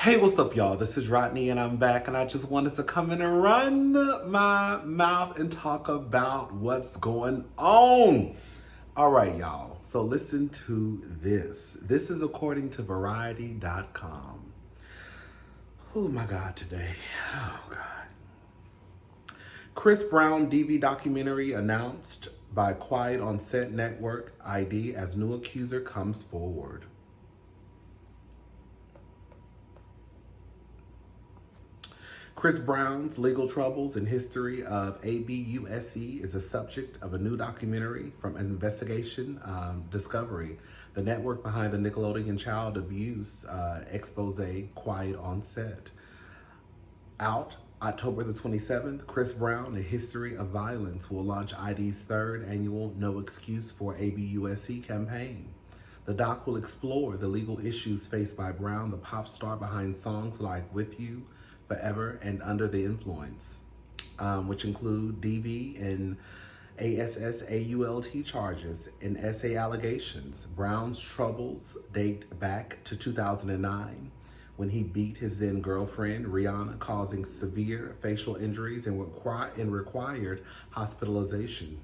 Hey, what's up, y'all? This is Rodney, and I'm back, and I just wanted to come in and run my mouth and talk about what's going on. All right, y'all. So listen to this. This is according to Variety.com. Oh my God, today. Oh God. Chris Brown DV documentary announced by Quiet on Set Network ID as new accuser comes forward. Chris Brown's legal troubles and history of ABUSE is a subject of a new documentary from Investigation Discovery, the network behind the Nickelodeon child abuse expose Quiet on Set. Out October the 27th, Chris Brown, A History of Violence will launch ID's third annual No Excuse for ABUSE campaign. The doc will explore the legal issues faced by Brown, the pop star behind songs like With You, Forever, and Under the Influence, which include DV and ASSAULT charges and SA allegations. Brown's troubles date back to 2009 when he beat his then girlfriend, Rihanna, causing severe facial injuries and required hospitalization.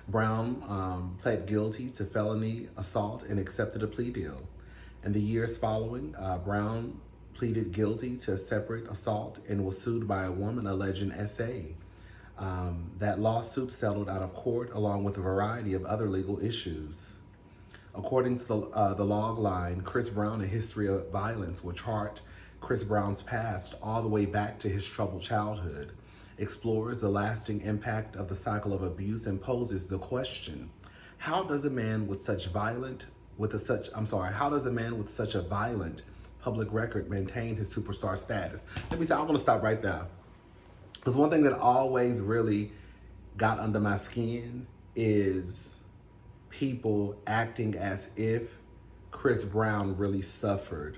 Brown pled guilty to felony assault and accepted a plea deal. In the years following, Brown pleaded guilty to separate assault and was sued by a woman alleging SA. That lawsuit settled out of court along with a variety of other legal issues. According to the log line, Chris Brown, A History of Violence will chart Chris Brown's past all the way back to his troubled childhood, explores the lasting impact of the cycle of abuse, and poses the question, how does a man with such a violent public record maintain his superstar status? Let me say, I'm gonna stop right there. Because one thing that always really got under my skin is people acting as if Chris Brown really suffered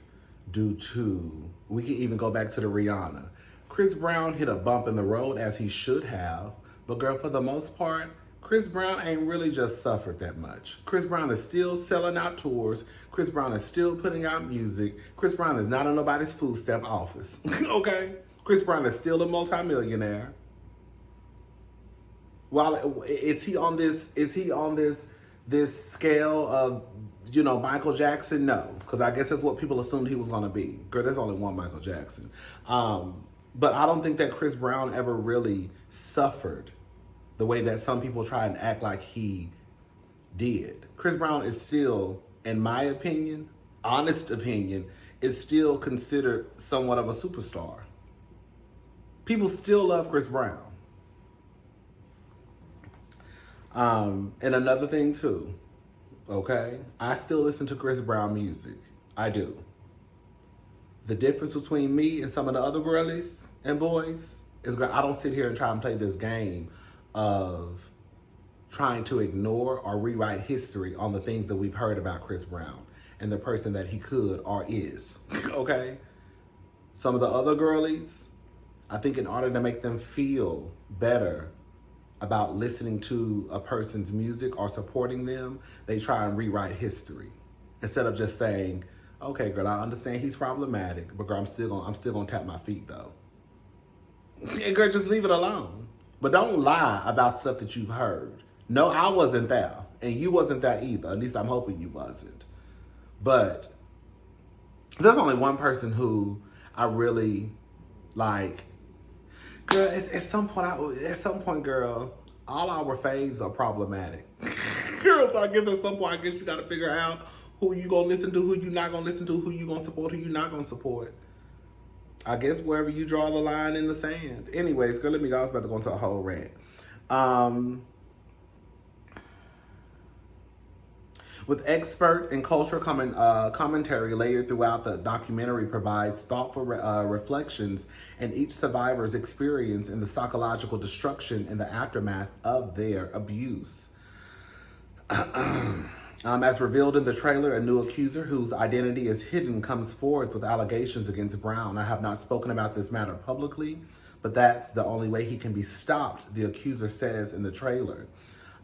due to, we can even go back to the Rihanna. Chris Brown hit a bump in the road, as he should have, but girl, for the most part, Chris Brown ain't really just suffered that much. Chris Brown is still selling out tours. Chris Brown is still putting out music. Chris Brown is not in nobody's food stamp office, okay? Chris Brown is still a multimillionaire. While is he on this scale of, Michael Jackson? No, because I guess that's what people assumed he was gonna be. Girl, there's only one Michael Jackson. But I don't think that Chris Brown ever really suffered the way that some people try and act like he did. Chris Brown is still, in my opinion, honest opinion, is still considered somewhat of a superstar. People still love Chris Brown. And another thing too, okay? I still listen to Chris Brown music. I do. The difference between me and some of the other girlies and boys is I don't sit here and try and play this game of trying to ignore or rewrite history on the things that we've heard about Chris Brown and the person that he could or is, okay? Some of the other girlies, I think in order to make them feel better about listening to a person's music or supporting them, they try and rewrite history instead of just saying, okay, girl, I understand he's problematic, but girl, I'm still gonna tap my feet though. And girl, just leave it alone. But don't lie about stuff that you've heard. No, I wasn't there, and you wasn't there either. At least I'm hoping you wasn't. But there's only one person who I really like. Girl, at some point, girl, all our faves are problematic. Girl, so I guess at some point, you gotta figure out who you gonna listen to, who you not gonna listen to, who you gonna support, who you not gonna support. I guess wherever you draw the line in the sand. Anyways, girl, let me go. I was about to go into a whole rant. With expert and cultural commentary layered throughout, the documentary provides thoughtful reflections in each survivor's experience and the psychological destruction in the aftermath of their abuse. As revealed in the trailer, a new accuser whose identity is hidden comes forth with allegations against Brown. I have not spoken about this matter publicly, but that's the only way he can be stopped, the accuser says in the trailer.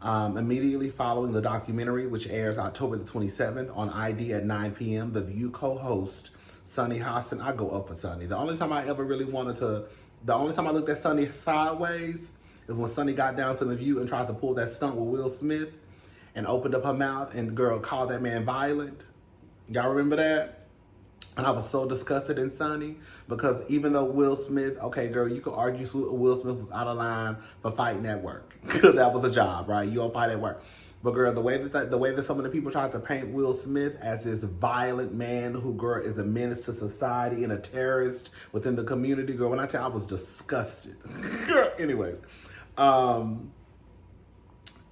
Immediately following the documentary, which airs October the 27th on ID at 9 p.m., The View co-host Sunny Hostin, I go up for Sunny. The only time I looked at Sunny sideways is when Sunny got down to The View and tried to pull that stunt with Will Smith and opened up her mouth and girl called that man violent. Y'all remember that? And I was so disgusted in Sunny because even though Will Smith, okay, girl, you could argue Will Smith was out of line for fighting at work because that was a job, right? You don't fight at work. But girl, the way that some of the people tried to paint Will Smith as this violent man who, girl, is a menace to society and a terrorist within the community, girl, when I tell you, I was disgusted. Girl, anyways,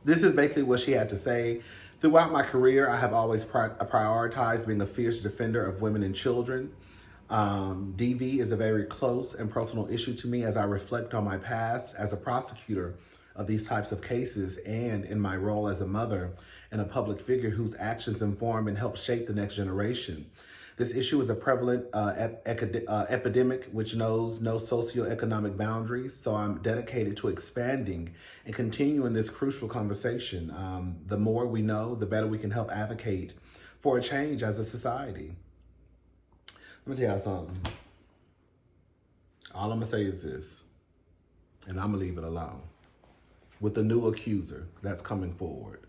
this is basically what she had to say. Throughout my career, I have always prioritized being a fierce defender of women and children. DV is a very close and personal issue to me as I reflect on my past as a prosecutor of these types of cases and in my role as a mother and a public figure whose actions inform and help shape the next generation. This issue is a prevalent epidemic which knows no socioeconomic boundaries, so I'm dedicated to expanding and continuing this crucial conversation. The more we know, the better we can help advocate for a change as a society. Let me tell y'all something. All I'm gonna say is this, and I'm gonna leave it alone. With the new accuser that's coming forward.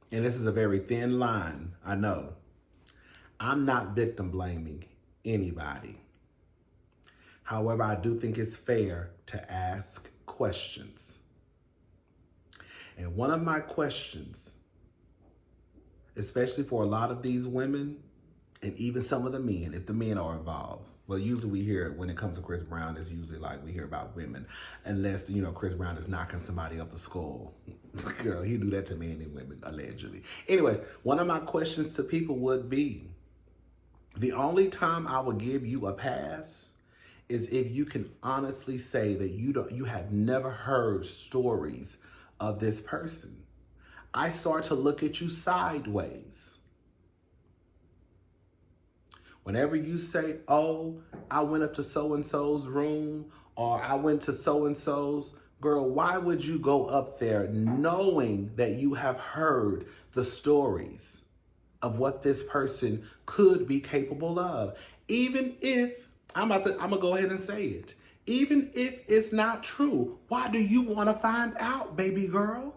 And this is a very thin line, I know. I'm not victim blaming anybody. However, I do think it's fair to ask questions. And one of my questions, especially for a lot of these women, and even some of the men, if the men are involved. Well, usually we hear, when it comes to Chris Brown, it's usually like we hear about women. Unless, Chris Brown is knocking somebody up the skull. Girl, he do that to men and women, allegedly. Anyways, one of my questions to people would be, the only time I would give you a pass is if you can honestly say that you have never heard stories of this person. I start to look at you sideways. Whenever you say, oh, I went up to so-and-so's room, or I went to so-and-so's, girl, why would you go up there knowing that you have heard the stories of what this person could be capable of? Even if, I'm gonna go ahead and say it, even if it's not true, why do you want to find out, baby girl?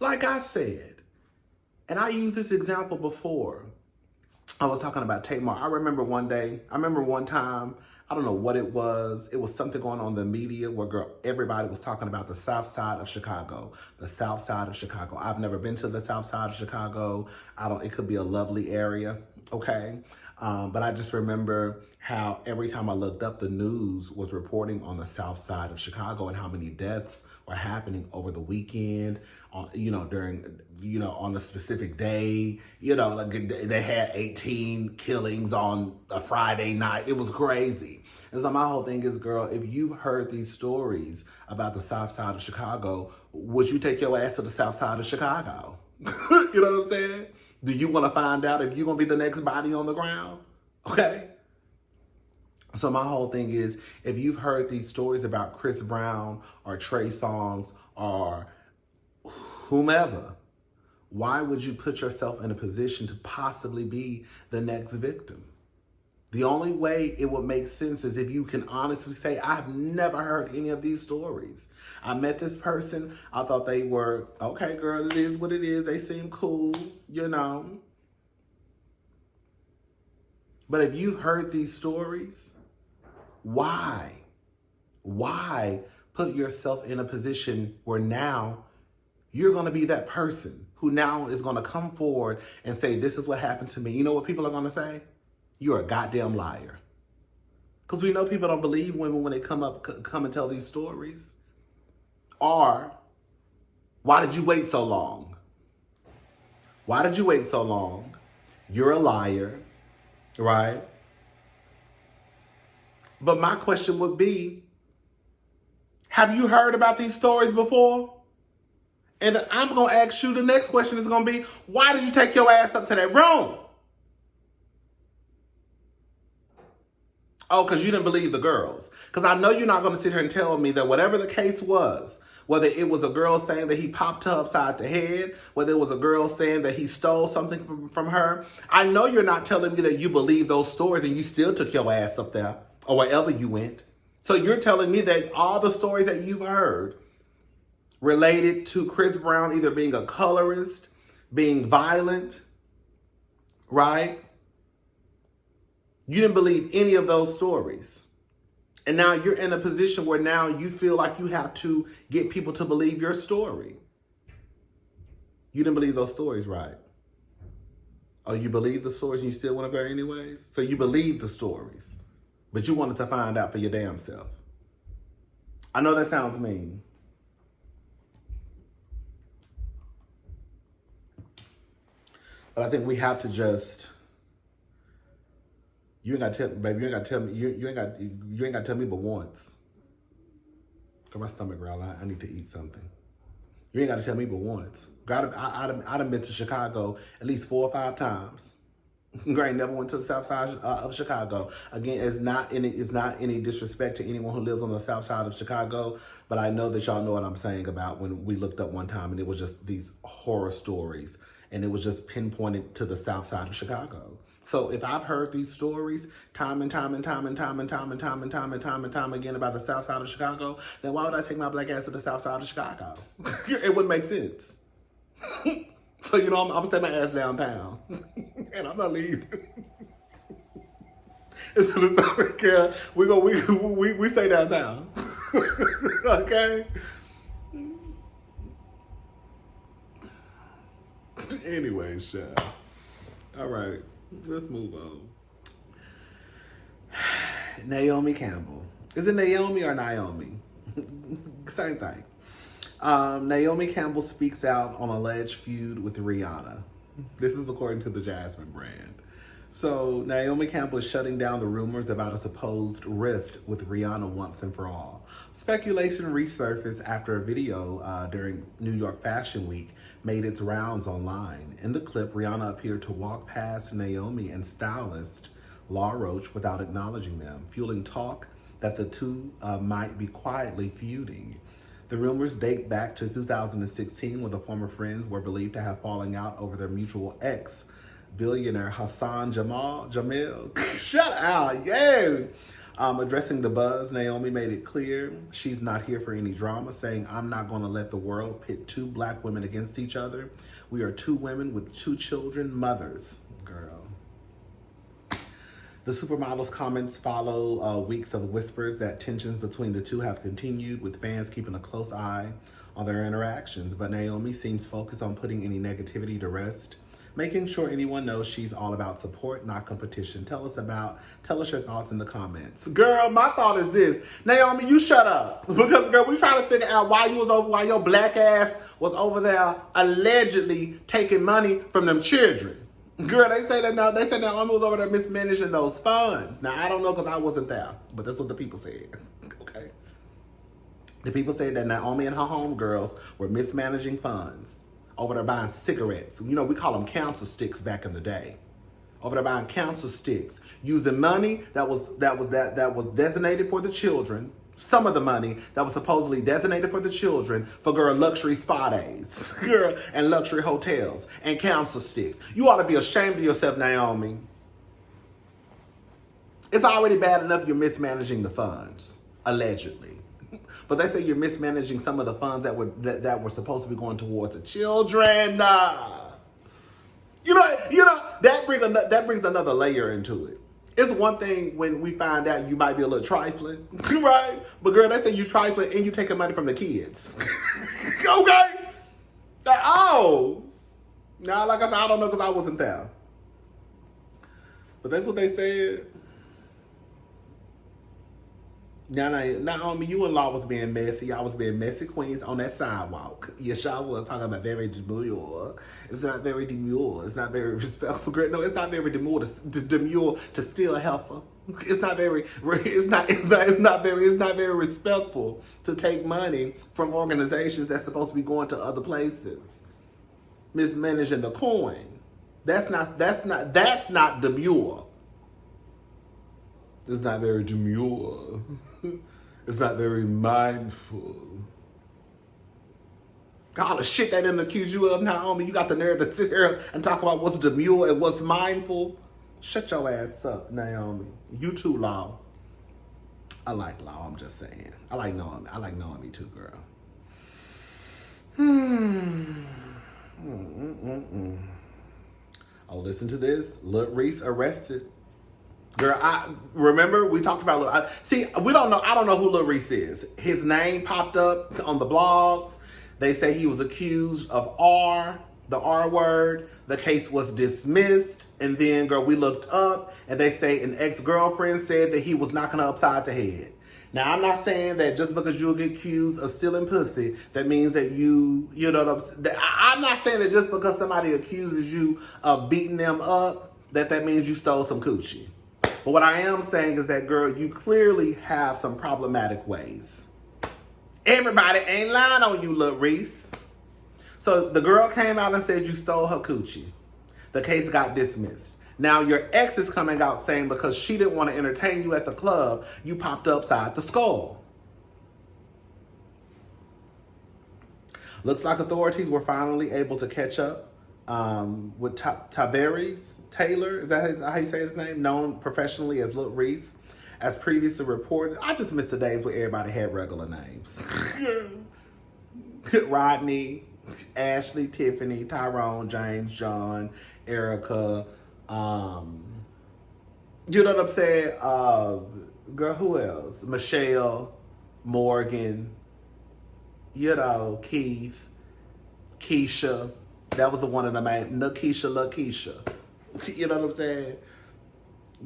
Like I said, and I used this example before, I was talking about Tamar. I remember one time, I don't know what it was. It was something going on in the media where, girl, everybody was talking about the South Side of Chicago. The South Side of Chicago. I've never been to the South Side of Chicago. It could be a lovely area, okay? But I just remember how every time I looked up, the news was reporting on the South Side of Chicago and how many deaths were happening over the weekend, on a specific day. Like they had 18 killings on a Friday night. It was crazy. And so my whole thing is, girl, if you've heard these stories about the South Side of Chicago, would you take your ass to the South Side of Chicago? You know what I'm saying? Do you want to find out if you're going to be the next body on the ground? Okay? So my whole thing is, if you've heard these stories about Chris Brown or Trey Songz or whomever, why would you put yourself in a position to possibly be the next victim? The only way it would make sense is if you can honestly say, I've never heard any of these stories. I met this person. I thought they were, okay, girl, it is what it is. They seem cool, But if you heard these stories, why put yourself in a position where now you're going to be that person who now is going to come forward and say, this is what happened to me. You know what people are going to say? You're a goddamn liar. Because we know people don't believe women when they come and tell these stories. Or, why did you wait so long? Why did you wait so long? You're a liar, right? But my question would be, have you heard about these stories before? And I'm going to ask you, the next question is going to be, why did you take your ass up to that room? Oh, because you didn't believe the girls. Because I know you're not going to sit here and tell me that whatever the case was, whether it was a girl saying that he popped her upside the head, whether it was a girl saying that he stole something from her, I know you're not telling me that you believe those stories and you still took your ass up there or wherever you went. So you're telling me that all the stories that you've heard related to Chris Brown either being a colorist, being violent, right? You didn't believe any of those stories. And now you're in a position where now you feel like you have to get people to believe your story. You didn't believe those stories, right? Oh, you believe the stories and you still want to go anyways? So you believe the stories, but you wanted to find out for your damn self. I know that sounds mean. But I think we have to just... You ain't got to tell, baby. You ain't got to tell me. You ain't got to tell me but once. Cause my stomach growling. I need to eat something. You ain't got to tell me but once. I done been to Chicago at least 4 or 5 times. I ain't never went to the south side of Chicago. Again, it's not any disrespect to anyone who lives on the south side of Chicago, but I know that y'all know what I'm saying about when we looked up one time and it was just these horror stories and it was just pinpointed to the south side of Chicago. So if I've heard these stories time again about the south side of Chicago, then why would I take my black ass to the south side of Chicago? It wouldn't make sense. So, you know, I'm going to take my ass downtown. And I'm not leaving. It's in the South Carolina. We stay downtown. Okay? Anyway, Chef. All right. Let's move on. Naomi Campbell. Is it Naomi or Naomi? Same thing. Naomi Campbell speaks out on alleged feud with Rihanna. This is according to the Jasmine brand. So Naomi Campbell is shutting down the rumors about a supposed rift with Rihanna once and for all. Speculation resurfaced after a video during New York Fashion Week made its rounds online. In the clip, Rihanna appeared to walk past Naomi and stylist Law Roach without acknowledging them, fueling talk that the two might be quietly feuding. The rumors date back to 2016 when the former friends were believed to have falling out over their mutual ex, billionaire Hassan Jamil. Shut out, yeah! Addressing the buzz, Naomi made it clear she's not here for any drama, saying, "I'm not going to let the world pit 2 black women against each other. We are 2 women with 2 children, mothers." Girl. The supermodel's comments follow weeks of whispers that tensions between the two have continued, with fans keeping a close eye on their interactions. But Naomi seems focused on putting any negativity to rest, making sure anyone knows she's all about support, not competition. Tell us your thoughts in the comments. Girl, my thought is this. Naomi, you shut up. Because, girl, we trying to figure out why your black ass was over there allegedly taking money from them children. Girl, they say Naomi was over there mismanaging those funds. Now, I don't know because I wasn't there, but that's what the people said. Okay? The people said that Naomi and her homegirls were mismanaging funds. Over there buying cigarettes. You know, we call them council sticks back in the day. Over there buying council sticks. Using money that was designated for the children. Some of the money that was supposedly designated for the children for girl luxury spa days. Girl, and luxury hotels. And council sticks. You ought to be ashamed of yourself, Naomi. It's already bad enough you're mismanaging the funds. Allegedly. But they say you're mismanaging some of the funds that were supposed to be going towards the children. You know that brings another layer into it. It's one thing when we find out you might be a little trifling, right? But girl, they say you trifling and you taking money from the kids. Okay? Oh. Now, like I said, I don't know because I wasn't there. But that's what they said. Naomi, you and Law was being messy. Y'all was being messy queens on that sidewalk. Yes, y'all was talking about very demure. It's not very demure. It's not very respectful. No, it's not very demure to steal a heifer. It's not very respectful to take money from organizations that's supposed to be going to other places. Mismanaging the coin. That's not demure. It's not very demure. It's not very mindful. All the shit they didn't accuse you of, Naomi. You got the nerve to sit here and talk about what's demure and what's mindful. Shut your ass up, Naomi. You too, Law. I like Law, I'm just saying. I like Naomi. I like Naomi too, girl. Oh, listen to this. Lil Reese arrested. Girl, I remember we talked about. See, we don't know. I don't know who Lil Reese is. His name popped up on the blogs. They say he was accused of the R word. The case was dismissed, and then, girl, we looked up, and they say an ex-girlfriend said that he was knocking her upside the head. Now, I'm not saying that just because you get accused of stealing pussy, that means that you know what I'm saying. I'm not saying that just because somebody accuses you of beating them up, that means you stole some coochie. But what I am saying is that, girl, you clearly have some problematic ways. Everybody ain't lying on you, Lil Reese. So the girl came out and said you stole her coochie. The case got dismissed. Now your ex is coming out saying because she didn't want to entertain you at the club, you popped upside the skull. Looks like authorities were finally able to catch up with Tavares Taylor, is that how you say his name? Known professionally as Lil Reese. As previously reported, I just miss the days where everybody had regular names. Rodney, Ashley, Tiffany, Tyrone, James, John, Erica, you know what I'm saying? Girl, who else? Michelle, Morgan, you know, Keith, Keisha. That was the one of the main, Lakeisha. You know what I'm saying?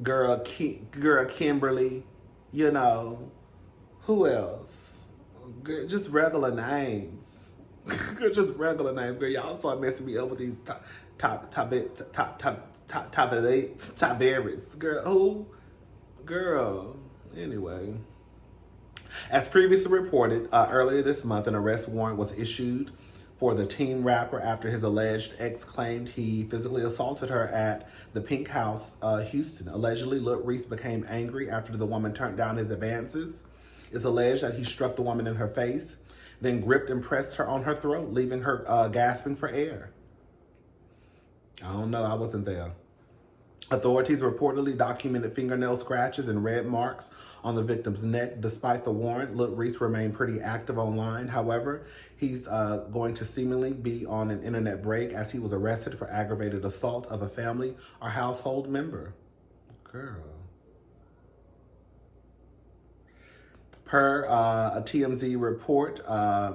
Girl, Kimberly, you know, who else? Girl, just regular names. Just regular names. Girl, y'all start messing me up with these Tavares. Girl, who? Girl. Anyway. As previously reported, earlier this month, an arrest warrant was issued for the teen rapper after his alleged ex claimed he physically assaulted her at the Pink House, Houston. Allegedly, Lil Reese became angry after the woman turned down his advances. It's alleged that he struck the woman in her face, then gripped and pressed her on her throat, leaving her gasping for air. I don't know, I wasn't there. Authorities reportedly documented fingernail scratches and red marks on the victim's neck. Despite the warrant, Lil Reese remained pretty active online. However, he's going to seemingly be on an internet break as he was arrested for aggravated assault of a family or household member. Girl. Per a TMZ report,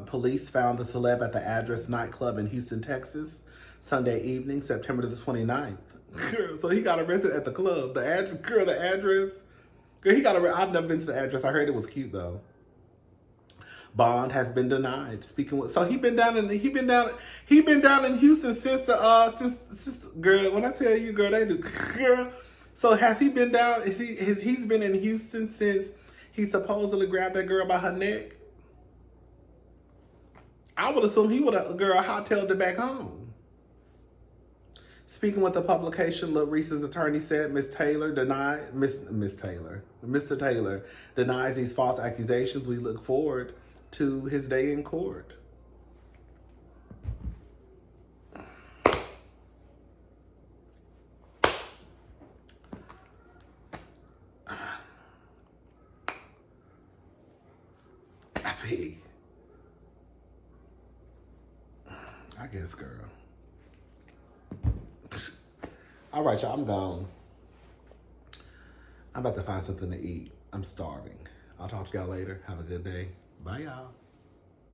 police found the celeb at the Address nightclub in Houston, Texas, Sunday evening, September the 29th. Girl, so he got arrested at the club. The address. Girl, he got arrested. I've never been to the Address. I heard it was cute though. Bond has been denied. So he been down in Houston since girl. When I tell you, girl, they do. Girl. So has he been down? He's been in Houston since he supposedly grabbed that girl by her neck? I would assume he would have, girl, hightailed her back home. Speaking with the publication, Lil Reese's attorney said Mr. Taylor denies these false accusations. We look forward to his day in court. I guess, girl. All right, y'all, I'm gone. I'm about to find something to eat. I'm starving. I'll talk to y'all later. Have a good day. Bye, y'all.